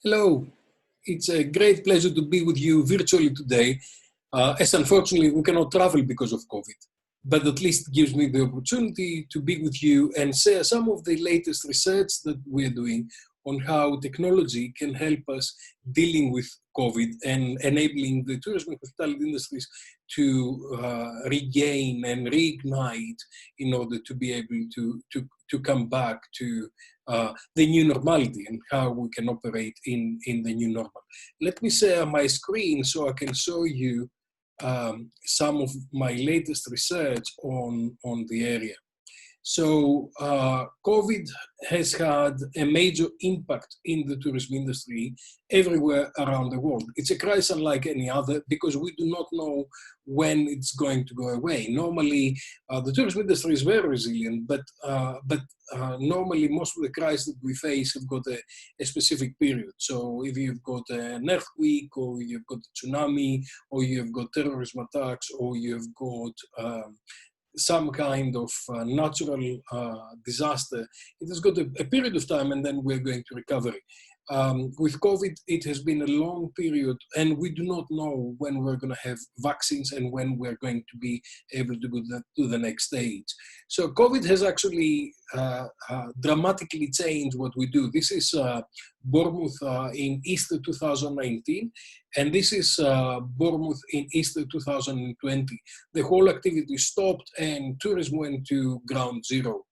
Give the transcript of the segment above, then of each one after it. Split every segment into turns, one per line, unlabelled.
Hello, it's a great pleasure to be with you virtually today, as unfortunately we cannot travel because of COVID, but at least gives me the opportunity to be with you and share some of the latest research that we're doing on how technology can help us dealing with COVID and enabling the tourism and hospitality industries to regain and reignite in order to be able to come back to the new normality and how we can operate in the new normal. Let me share my screen so I can show you some of my latest research on the area. So COVID has had a major impact in the tourism industry everywhere around the world. It's a crisis unlike any other because we do not know when it's going to go away. Normally, the tourism industry is very resilient, but normally most of the crises that we face have got a specific period. So if you've got an earthquake, or you've got a tsunami, or you've got terrorism attacks, or you've got some kind of natural disaster, it has got a period of time and then we're going to recovery. With COVID, it has been a long period and we do not know when we're going to have vaccines and when we're going to be able to go to the next stage. So COVID has actually dramatically changed what we do. This is Bournemouth in Easter 2019, and this is Bournemouth in Easter 2020. The whole activity stopped and tourism went to ground zero.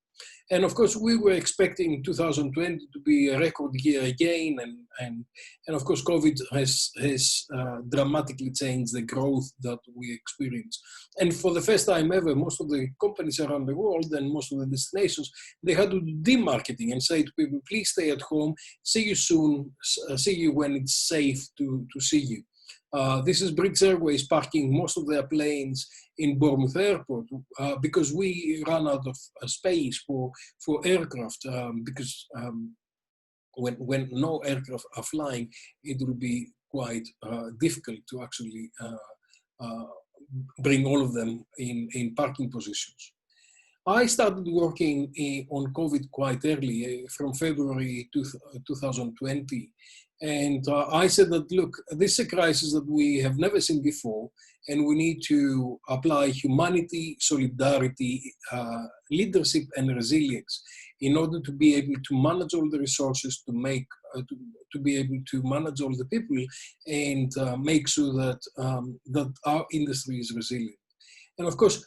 And of course, we were expecting 2020 to be a record year again, and of course, COVID has dramatically changed the growth that we experience. And for the first time ever, most of the companies around the world and most of the destinations, they had to do demarketing and say to people, please stay at home, see you soon, see you when it's safe to see you. This is British Airways parking most of their planes in Bournemouth Airport because we ran out of space for aircraft because when no aircraft are flying, it will be quite difficult to actually bring all of them in parking positions. I started working on COVID quite early, from February 2020. And I said that, look, this is a crisis that we have never seen before, and we need to apply humanity, solidarity, leadership, and resilience in order to be able to manage all the resources, to be able to manage all the people, and make sure that, that our industry is resilient. And of course,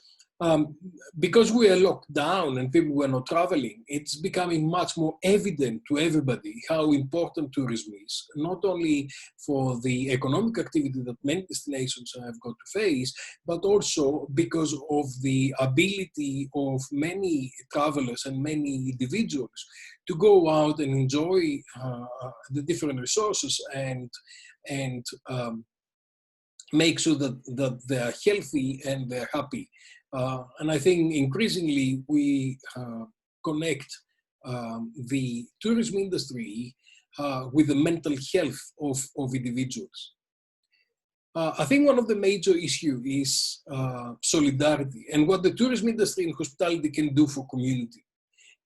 because we are locked down and people were not traveling, it's becoming much more evident to everybody how important tourism is, not only for the economic activity that many destinations have got to face, but also because of the ability of many travelers and many individuals to go out and enjoy the different resources and make sure that they're healthy and they're happy. And I think increasingly we connect the tourism industry with the mental health of individuals. I think one of the major issues is solidarity and what the tourism industry and hospitality can do for community.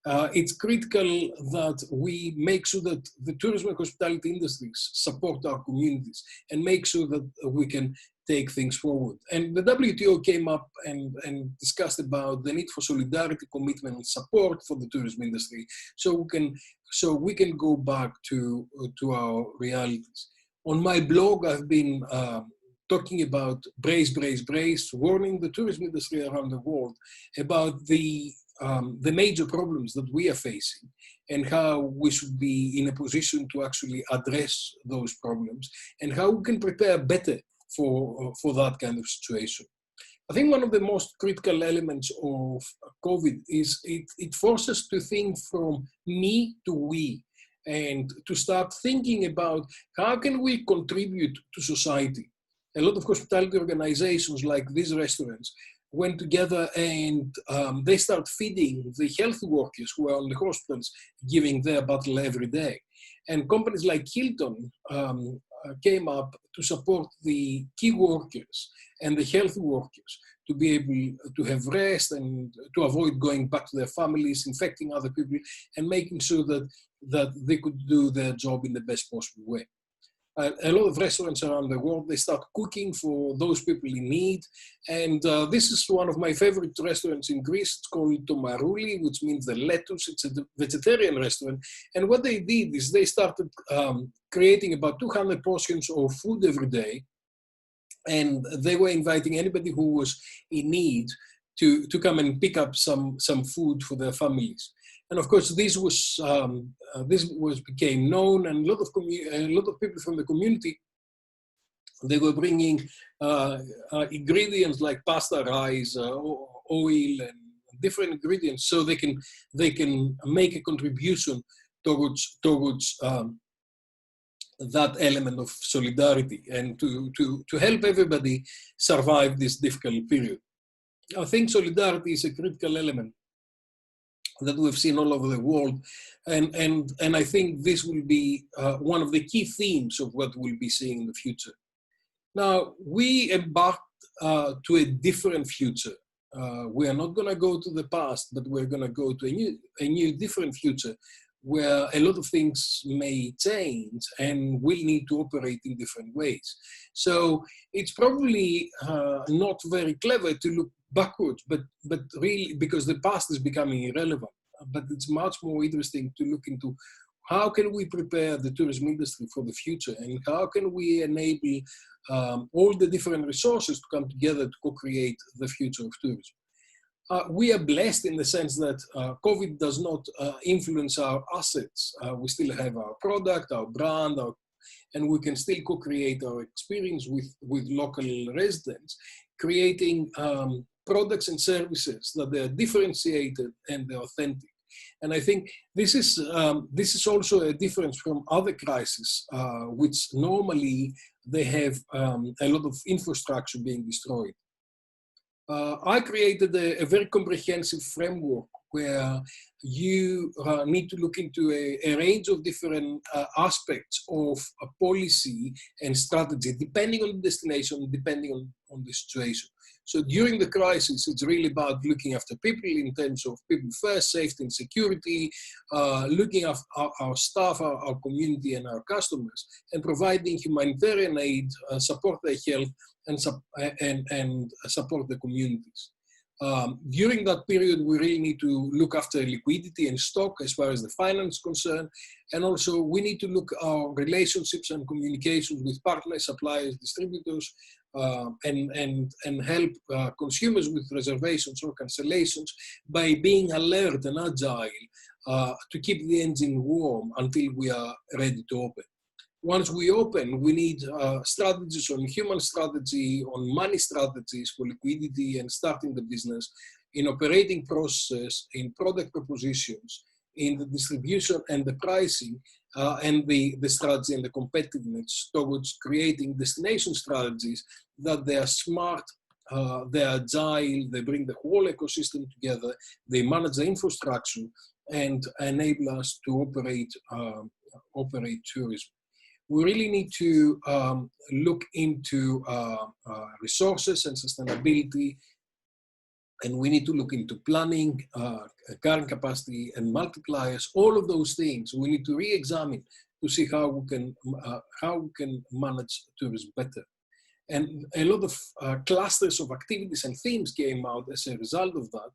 It's critical that we make sure that the tourism and hospitality industries support our communities and make sure that we can take things forward. And the WTO came up and discussed about the need for solidarity, commitment, and support for the tourism industry, so we can go back to our realities. On my blog, I've been talking about brace, brace, brace, warning the tourism industry around the world about the major problems that we are facing and how we should be in a position to actually address those problems and how we can prepare better for that kind of situation. I think one of the most critical elements of COVID is it forces us to think from me to we and to start thinking about how can we contribute to society. A lot of hospitality organizations like these restaurants went together and they start feeding the health workers who are on the hospitals, giving their battle every day. And companies like Hilton came up to support the key workers and the health workers to be able to have rest and to avoid going back to their families, infecting other people, and making sure that that they could do their job in the best possible way. A lot of restaurants around the world, they start cooking for those people in need. And this is one of my favorite restaurants in Greece. It's called Tomarouli, which means the lettuce. It's a vegetarian restaurant. And what they did is they started creating about 200 portions of food every day. And they were inviting anybody who was in need to come and pick up some food for their families. And of course, this became known, and a lot of people from the community, they were bringing ingredients like pasta, rice, oil, and different ingredients, so they can make a contribution towards that element of solidarity and to help everybody survive this difficult period. I think solidarity is a critical element that we've seen all over the world, and I think this will be one of the key themes of what we'll be seeing in the future. Now, we embarked to a different future. We are not going to go to the past, but we're going to go to a new different future where a lot of things may change and we'll need to operate in different ways. So it's probably not very clever to look backwards, but really, because the past is becoming irrelevant. But it's much more interesting to look into how can we prepare the tourism industry for the future, and how can we enable all the different resources to come together to co-create the future of tourism. We are blessed in the sense that COVID does not influence our assets. We still have our product, our brand, and we can still co-create our experience with local residents, creating products and services that they are differentiated and they're authentic. And I think this is also a difference from other crises, which normally they have a lot of infrastructure being destroyed. I created a very comprehensive framework where you need to look into a range of different aspects of a policy and strategy, depending on the destination, depending on the situation. So during the crisis, it's really about looking after people in terms of people first, safety and security, looking after our staff, our community and our customers, and providing humanitarian aid, support their health, and support the communities. During that period, we really need to look after liquidity and stock as far as the finance is concerned. And also we need to look at our relationships and communications with partners, suppliers, distributors, and help consumers with reservations or cancellations by being alert and agile to keep the engine warm until we are ready to open. Once we open, we need strategies on human strategy, on money strategies for liquidity and starting the business, in operating process, in product propositions, in the distribution and the pricing, and the strategy and the competitiveness towards creating destination strategies that they are smart, they are agile, they bring the whole ecosystem together, they manage the infrastructure and enable us to operate tourism. We really need to look into resources and sustainability, and we need to look into planning, current capacity and multipliers, all of those things. We need to re-examine to see how we can manage tourism better. And a lot of clusters of activities and themes came out as a result of that,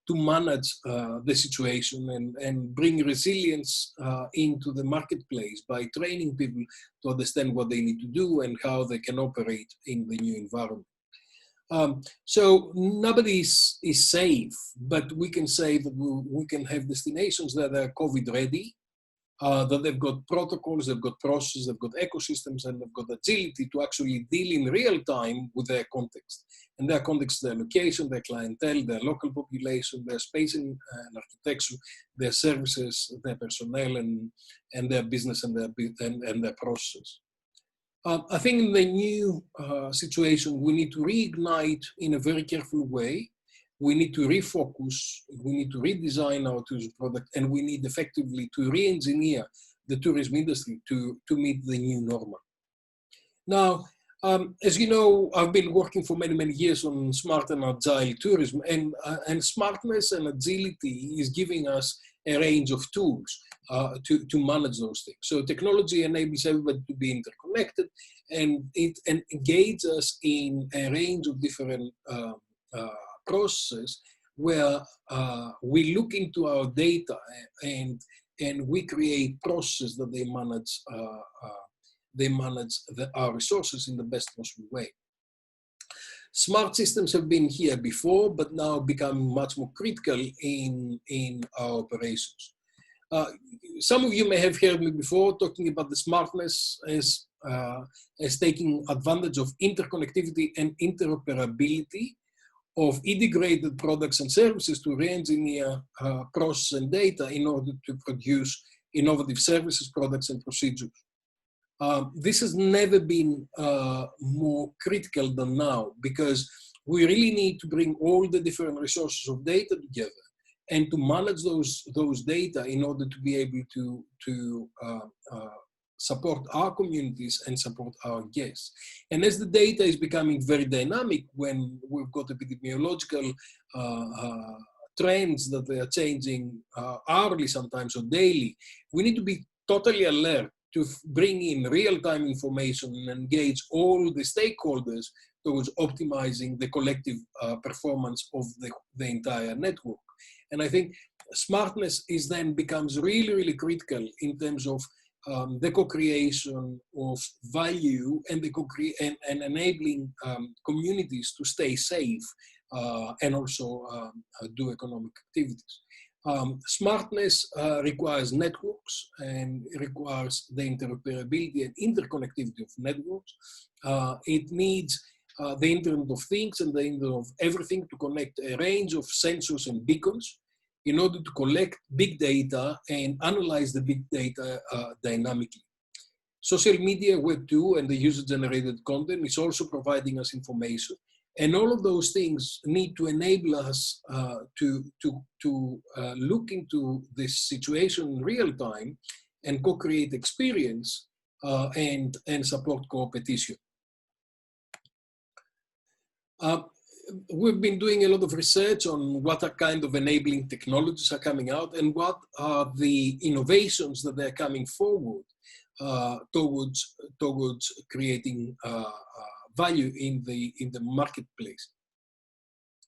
to manage the situation and bring resilience into the marketplace by training people to understand what they need to do and how they can operate in the new environment. So nobody is safe, but we can say that we can have destinations that are COVID ready, that they've got protocols, they've got processes, they've got ecosystems, and they've got agility to actually deal in real time with their context. And their context, their location, their clientele, their local population, their space and architecture, their services, their personnel, and their business and their processes. I think in the new situation, we need to reignite in a very careful way. We need to refocus, we need to redesign our tourism product, and we need effectively to re-engineer the tourism industry to meet the new normal. Now, as you know, I've been working for many, many years on smart and agile tourism, and smartness and agility is giving us a range of tools. to manage those things. So technology enables everybody to be interconnected, and it engages us in a range of different processes where we look into our data and we create processes that they manage our resources in the best possible way. Smart systems have been here before, but now become much more critical in our operations. Some of you may have heard me before talking about the smartness as taking advantage of interconnectivity and interoperability of integrated products and services to re-engineer process and data in order to produce innovative services, products, and procedures. This has never been more critical than now, because we really need to bring all the different resources of data together and to manage those data in order to be able to support our communities and support our guests. And as the data is becoming very dynamic, when we've got epidemiological trends that they are changing hourly sometimes or daily, we need to be totally alert to bring in real-time information and engage all the stakeholders towards optimizing the collective performance of the entire network. And I think smartness then becomes really, really critical in terms of the co-creation of value and and enabling communities to stay safe and also do economic activities. Smartness requires networks and requires the interoperability and interconnectivity of networks. It needs the Internet of Things and the Internet of Everything to connect a range of sensors and beacons in order to collect big data and analyze the big data dynamically. Social media, Web 2, and the user-generated content is also providing us information. And all of those things need to enable us to look into this situation in real time and co-create experience and support co-opetition. We've been doing a lot of research on what are kind of enabling technologies are coming out and what are the innovations that they're coming forward towards creating value in the marketplace.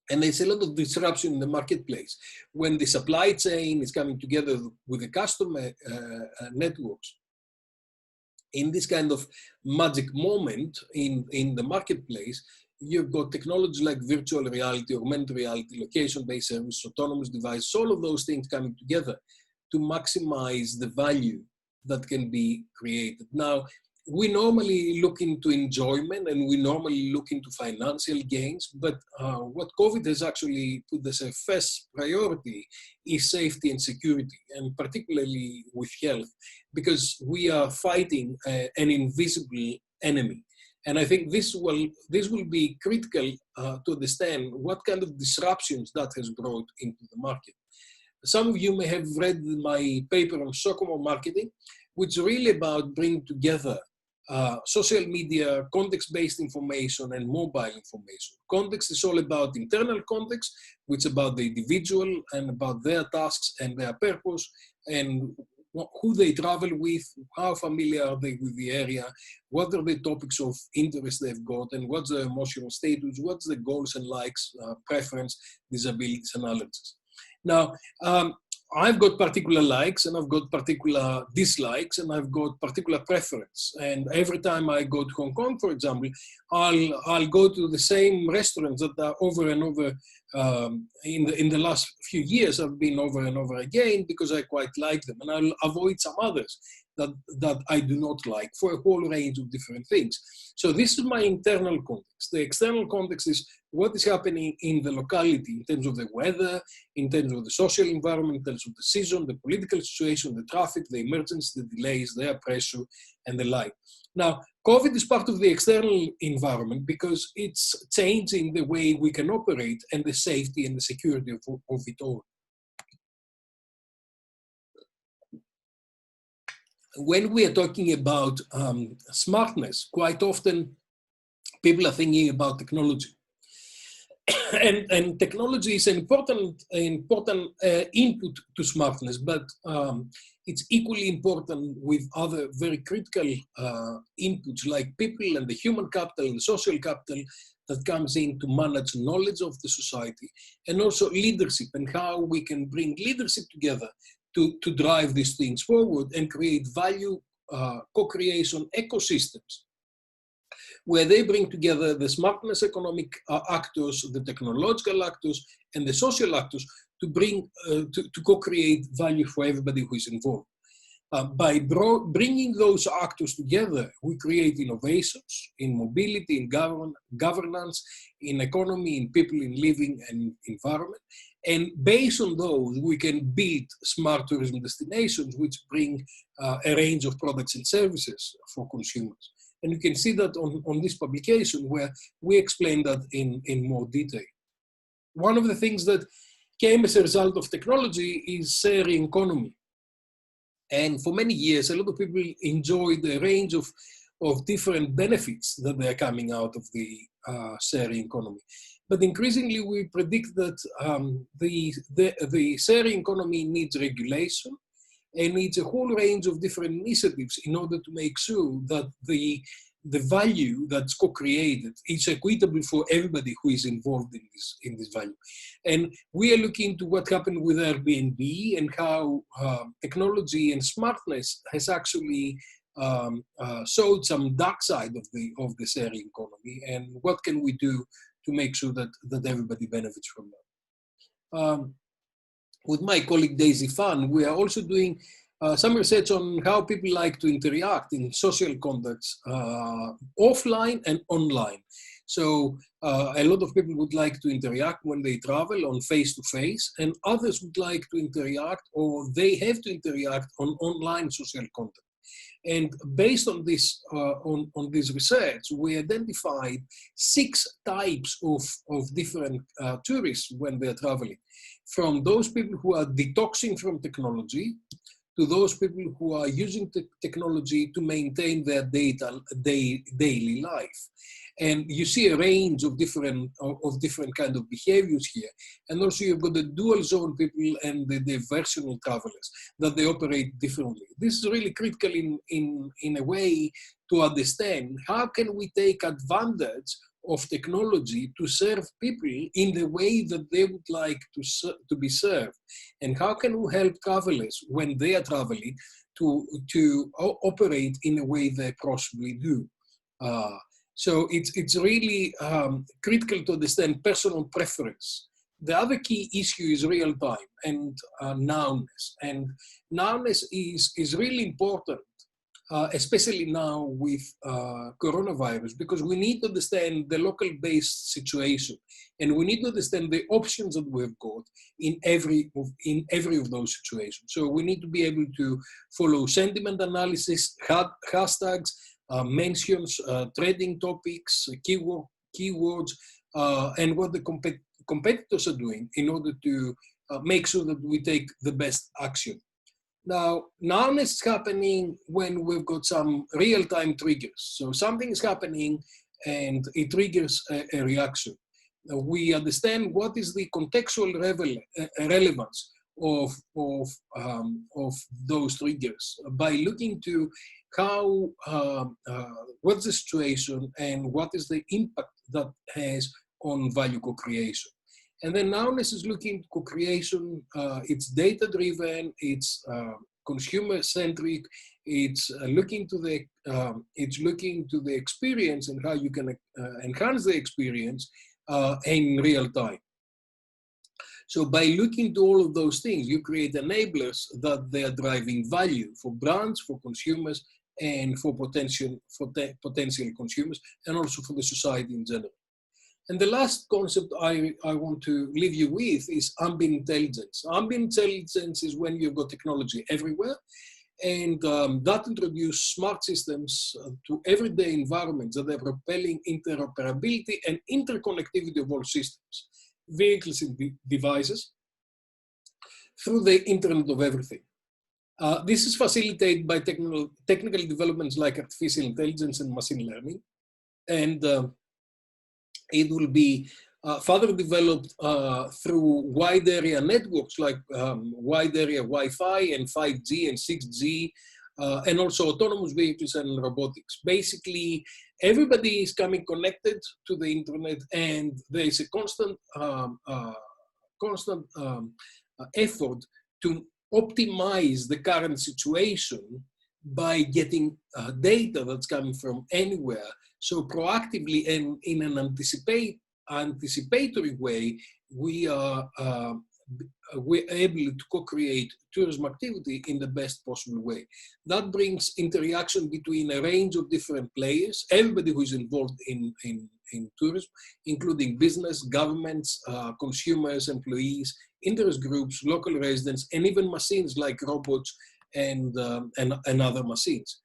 And there's a lot of disruption in the marketplace when the supply chain is coming together with the customer networks. In this kind of magic moment in the marketplace, you've got technology like virtual reality, augmented reality, location-based service, autonomous devices, all of those things coming together to maximize the value that can be created. Now, we normally look into enjoyment and we normally look into financial gains, but what COVID has actually put as a first priority is safety and security, and particularly with health, because we are fighting an invisible enemy. And I think this will be critical to understand what kind of disruptions that has brought into the market. Some of you may have read my paper on Sokomo marketing, which is really about bringing together social media, context-based information, and mobile information. Context is all about internal context, which is about the individual and about their tasks and their purpose, and who they travel with, how familiar are they with the area, what are the topics of interest they've got, and what's their emotional status, what's the goals and likes, preference, disabilities, and allergies. Now, I've got particular likes and I've got particular dislikes and I've got particular preference. And every time I go to Hong Kong, for example, I'll go to the same restaurants that are over and over. In the last few years, I've been over and over again because I quite like them, and I'll avoid some others that I do not like for a whole range of different things. So this is my internal context. The external context is what is happening in the locality in terms of the weather, in terms of the social environment, in terms of the season, the political situation, the traffic, the emergency, the delays, the air pressure, and the like. Now, COVID is part of the external environment because it's changing the way we can operate and the safety and the security of it all. When we are talking about smartness, quite often people are thinking about technology. and technology is an important input to smartness, but it's equally important with other very critical inputs like people and the human capital and the social capital that comes in to manage knowledge of the society, and also leadership and how we can bring leadership together to drive these things forward and create value co-creation ecosystems where they bring together the smartness economic actors, the technological actors, and the social actors to bring to co-create value for everybody who is involved. By bringing those actors together, we create innovations in mobility, in governance, in economy, in people, in living and environment. And based on those, we can build smart tourism destinations which bring a range of products and services for consumers. And you can see that on this publication where we explain that in more detail. One of the things that came as a result of technology is sharing economy. And for many years, a lot of people enjoyed a range of different benefits that are coming out of the sharing economy. But increasingly, we predict that the sharing economy needs regulation and needs a whole range of different initiatives in order to make sure that the value that's co-created is equitable for everybody who is involved in this value. And we are looking into what happened with Airbnb and how technology and smartness has actually showed some dark side of the sharing economy, and what can we do to make sure that everybody benefits from that. With my colleague Daisy Fan, we are also doing some research on how people like to interact in social contexts, offline and online. So a lot of people would like to interact when they travel on face-to-face, and others would like to interact, or they have to interact on online social content. And based on this research, we identified 6 types of different tourists when they're traveling. From those people who are detoxing from technology, to those people who are using technology to maintain their daily life. And you see a range of different kind of behaviors here. And also you've got the dual zone people and the diversional travelers, that they operate differently. This is really critical in a way to understand how can we take advantage of technology to serve people in the way that they would like to be served. And how can we help travelers when they are traveling to operate in a way they possibly do. So it's really critical to understand personal preference. The other key issue is real time and nowness. And nowness is really important, especially now with coronavirus, because we need to understand the local based situation, and we need to understand the options that we've got in every of those situations. So we need to be able to follow sentiment analysis, hashtags, mentions, trading topics, keywords, and what the competitors are doing in order to make sure that we take the best action. Now, nowness is happening when we've got some real-time triggers. So something is happening and it triggers a reaction. We understand what is the contextual relevance of those triggers by looking to how, what's the situation and what is the impact that has on value co-creation. And then nowness is looking to co-creation. It's data-driven. It's consumer-centric. It's looking to the experience and how you can enhance the experience in real time. So by looking to all of those things, you create enablers that they are driving value for brands, for consumers, and for potential consumers, and also for the society in general. And the last concept I want to leave you with is ambient intelligence. Ambient intelligence is when you've got technology everywhere, and that introduces smart systems to everyday environments that are propelling interoperability and interconnectivity of all systems, vehicles and devices, through the Internet of Everything. This is facilitated by technical developments like artificial intelligence and machine learning, and it will be further developed through wide area networks like wide area Wi-Fi and 5G and 6G, and also autonomous vehicles and robotics. Basically, everybody is coming connected to the internet, and there is a constant effort to optimize the current situation by getting data that's coming from anywhere. So proactively and in an anticipatory way, we're able to co-create tourism activity in the best possible way. That brings interaction between a range of different players, everybody who is involved in tourism, including business, governments, consumers, employees, interest groups, local residents, and even machines like robots and other machines.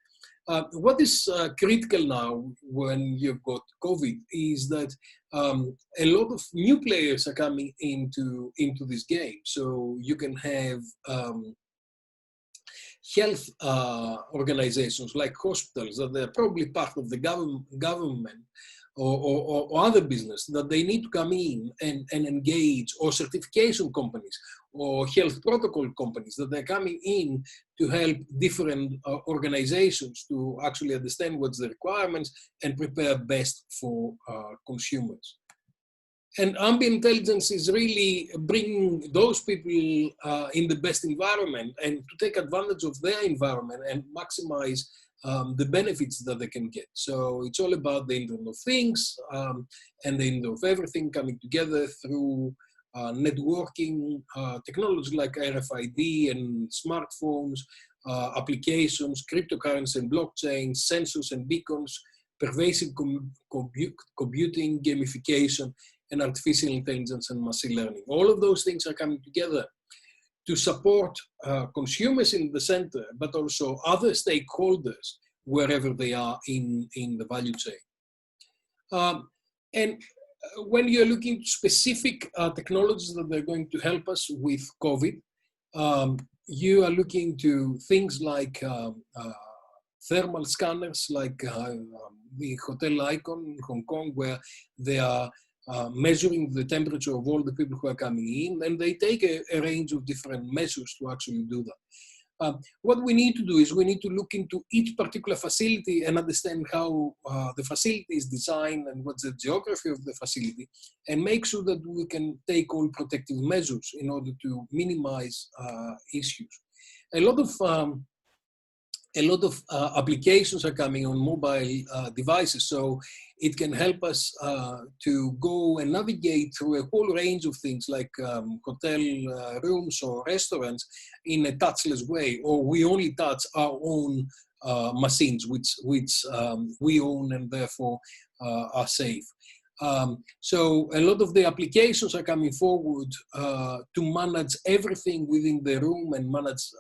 What is critical now when you've got COVID is that a lot of new players are coming into this game. So you can have health organizations like hospitals that they're probably part of the government or other business, that they need to come in and engage, or certification companies or health protocol companies that they're coming in to help different organizations to actually understand what's the requirements and prepare best for consumers. And ambient intelligence is really bringing those people in the best environment and to take advantage of their environment and maximize the benefits that they can get. So it's all about the Internet of Things and the Internet of Everything coming together through networking technology like RFID and smartphones, applications, cryptocurrency and blockchain, sensors and beacons, pervasive computing, gamification, and artificial intelligence and machine learning. All of those things are coming together to support consumers in the center, but also other stakeholders wherever they are in the value chain. And when you're looking at specific technologies that are going to help us with COVID, you are looking to things like thermal scanners, like the hotel Icon in Hong Kong, where they are measuring the temperature of all the people who are coming in, and they take a range of different measures to actually do that. What we need to do is we need to look into each particular facility and understand how the facility is designed and what's the geography of the facility, and make sure that we can take all protective measures in order to minimize issues. A lot of applications are coming on mobile devices, so it can help us to go and navigate through a whole range of things like hotel rooms or restaurants in a touchless way, or we only touch our own machines, which we own and therefore are safe. So a lot of the applications are coming forward to manage everything within the room and manage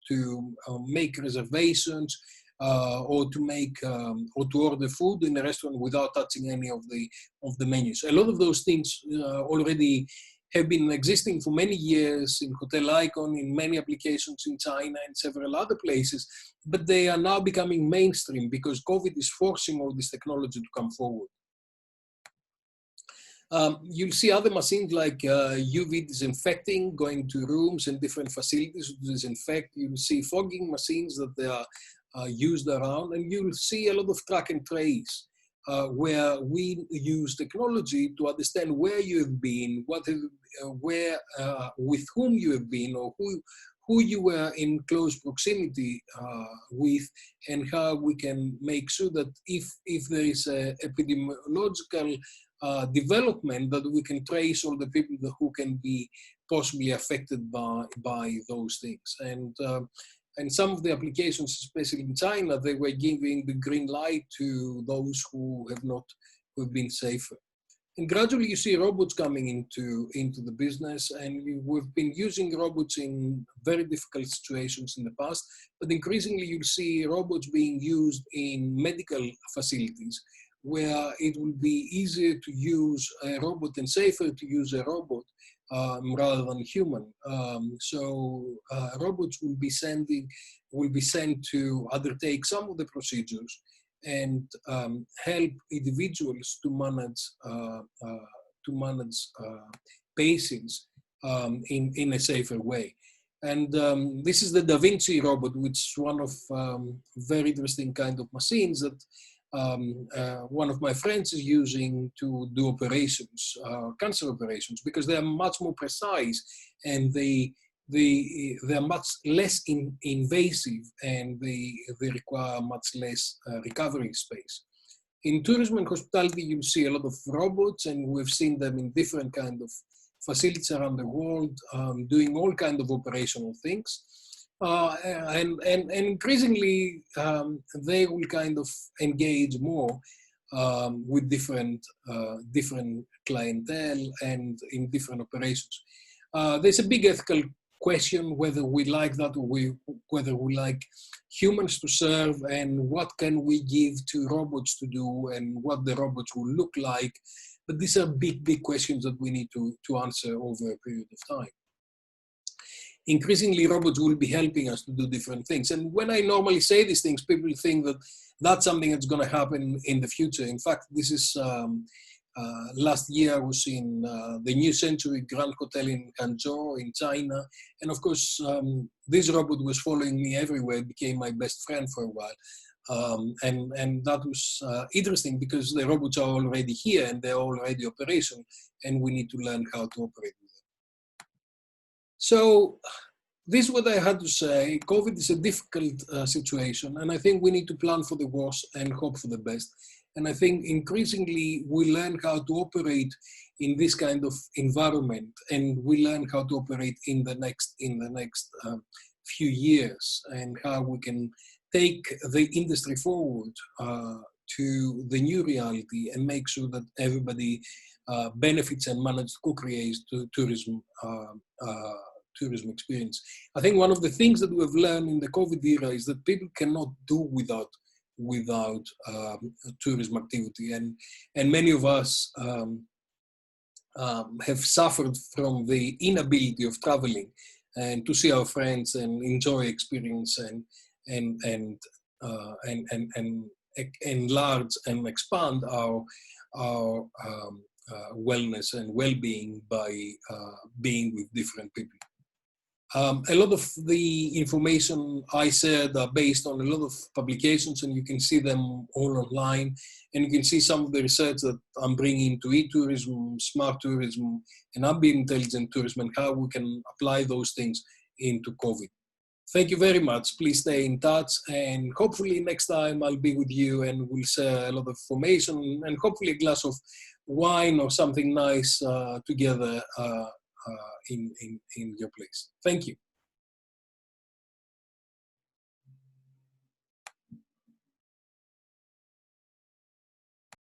to make reservations or to make or to order food in a restaurant without touching any of the menus. A lot of those things already have been existing for many years in Hotel Icon, in many applications in China and several other places, but they are now becoming mainstream because COVID is forcing all this technology to come forward. You'll see other machines like UV disinfecting, going to rooms and different facilities to disinfect. You'll see fogging machines that they are used around, and you'll see a lot of track and trace where we use technology to understand where you've been, with whom you have been, or who you were in close proximity with, and how we can make sure that if there is a epidemiological development, that we can trace all the people who can be possibly affected by those things. And some of the applications, especially in China, they were giving the green light to those who have been safer. And gradually you see robots coming into the business, and we've been using robots in very difficult situations in the past, but increasingly you'll see robots being used in medical facilities, where it will be easier to use a robot and safer to use a robot rather than human. So robots will be sent to undertake some of the procedures and help individuals to manage manage patients in a safer way. And this is the Da Vinci robot, which is one of very interesting kind of machines that one of my friends is using to do operations, cancer operations, because they are much more precise and they are much less invasive, and they require much less recovery space. In tourism and hospitality, you see a lot of robots, and we've seen them in different kind of facilities around the world, doing all kind of operational things. And increasingly, they will kind of engage more with different clientele and in different operations. There's a big ethical question whether we like that, or whether we like humans to serve, and what can we give to robots to do, and what the robots will look like. But these are big questions that we need to answer over a period of time. Increasingly, robots will be helping us to do different things. And when I normally say these things, people think that that's something that's going to happen in the future. In fact, this is last year I was in the New Century Grand Hotel in Hangzhou in China. And of course, this robot was following me everywhere, became my best friend for a while. And that was interesting, because the robots are already here and they're already operational, and we need to learn how to operate with them. So this is what I had to say. COVID is a difficult situation, and I think we need to plan for the worst and hope for the best. And I think increasingly we learn how to operate in this kind of environment, and we learn how to operate in the next few years, and how we can take the industry forward to the new reality and make sure that everybody benefits and manages to co-create tourism experience. I think one of the things that we've learned in the COVID era is that people cannot do without tourism activity, and many of us have suffered from the inability of traveling and to see our friends and enjoy experience and enlarge and expand our wellness and well-being by being with different people. A lot of the information I said are based on a lot of publications, and you can see them all online. And you can see some of the research that I'm bringing to e-tourism, smart tourism, and ambient intelligent tourism, and how we can apply those things into COVID. Thank you very much. Please stay in touch, and hopefully next time I'll be with you and we'll share a lot of information, and hopefully a glass of wine or something nice together in your place. Thank you.